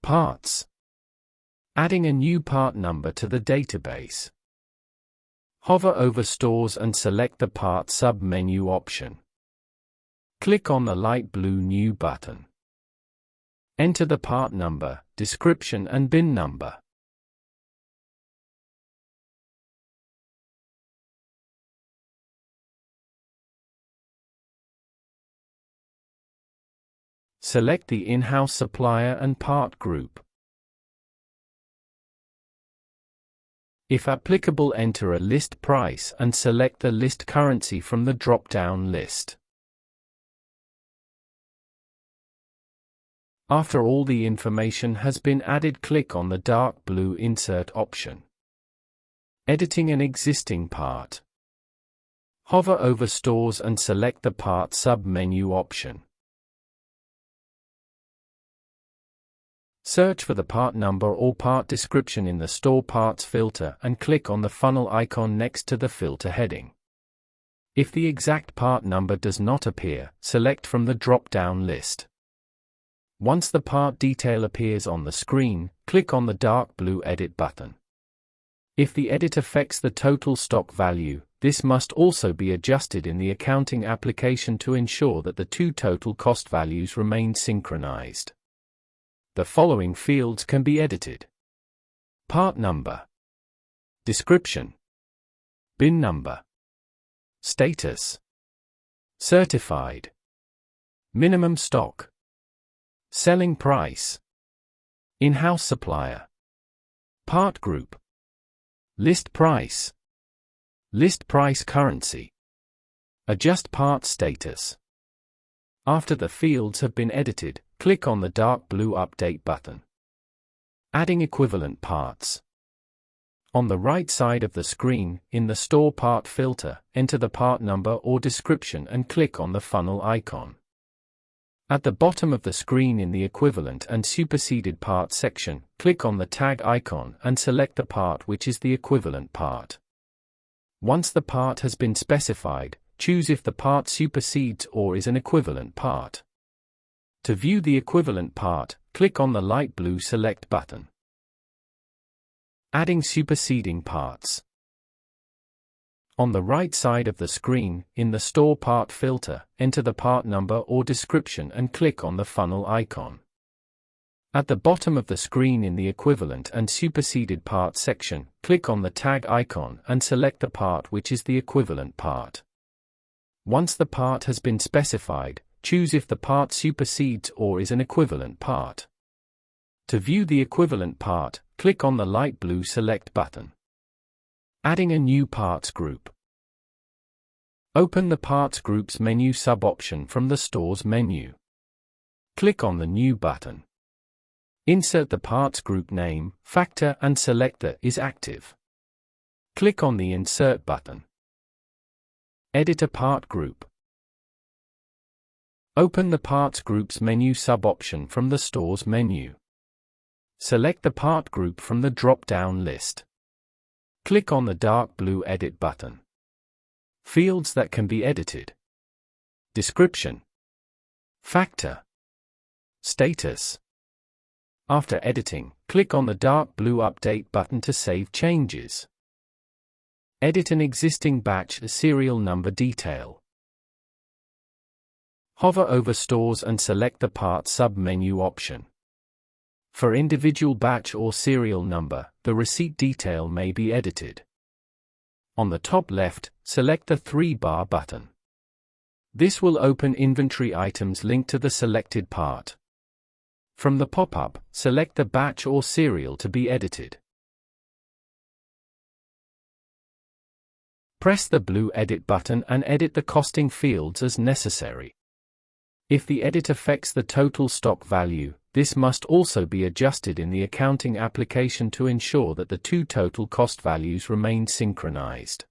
Parts. Adding a new part number to the database. Hover over Stores and select the Part sub-menu option. Click on the light blue New button. Enter the part number, description and bin number. Select the in-house supplier and part group. If applicable, enter a list price and select the list currency from the drop-down list. After all the information has been added, click on the dark blue Insert option. Editing an existing part. Hover over Stores and select the Part sub-menu option. Search for the part number or part description in the Store Parts filter and click on the funnel icon next to the filter heading. If the exact part number does not appear, select from the drop-down list. Once the part detail appears on the screen, click on the dark blue Edit button. If the edit affects the total stock value, this must also be adjusted in the accounting application to ensure that the two total cost values remain synchronized. The following fields can be edited: part number, description, bin number, status, certified, minimum stock, selling price, in-house supplier, part group, list price currency, adjust part status. After the fields have been edited, click on the dark blue Update button. Adding equivalent parts. On the right side of the screen, in the Store Part filter, enter the part number or description and click on the funnel icon. At the bottom of the screen in the Equivalent and Superseded Part section, click on the tag icon and select the part which is the equivalent part. Once the part has been specified, choose if the part supersedes or is an equivalent part. To view the equivalent part, click on the light blue Select button. Adding superseding parts. On the right side of the screen, in the Store Part filter, enter the part number or description and click on the funnel icon. At the bottom of the screen in the Equivalent and Superseded Part section, click on the tag icon and select the part which is the equivalent part. Once the part has been specified, choose if the part supersedes or is an equivalent part. To view the equivalent part, click on the light blue Select button. Adding a new parts group. Open the Parts Groups menu sub-option from the Stores menu. Click on the New button. Insert the parts group name, factor and select the Is Active. Click on the Insert button. Edit a part group. Open the Parts Groups menu sub-option from the Stores menu. Select the part group from the drop-down list. Click on the dark blue Edit button. Fields that can be edited: description, factor, status. After editing, click on the dark blue Update button to save changes. Edit an existing batch serial number detail. Hover over Stores and select the Part sub-menu option. For individual batch or serial number, the receipt detail may be edited. On the top left, select the 3-bar button. This will open inventory items linked to the selected part. From the pop-up, select the batch or serial to be edited. Press the blue Edit button and edit the costing fields as necessary. If the edit affects the total stock value, this must also be adjusted in the accounting application to ensure that the two total cost values remain synchronized.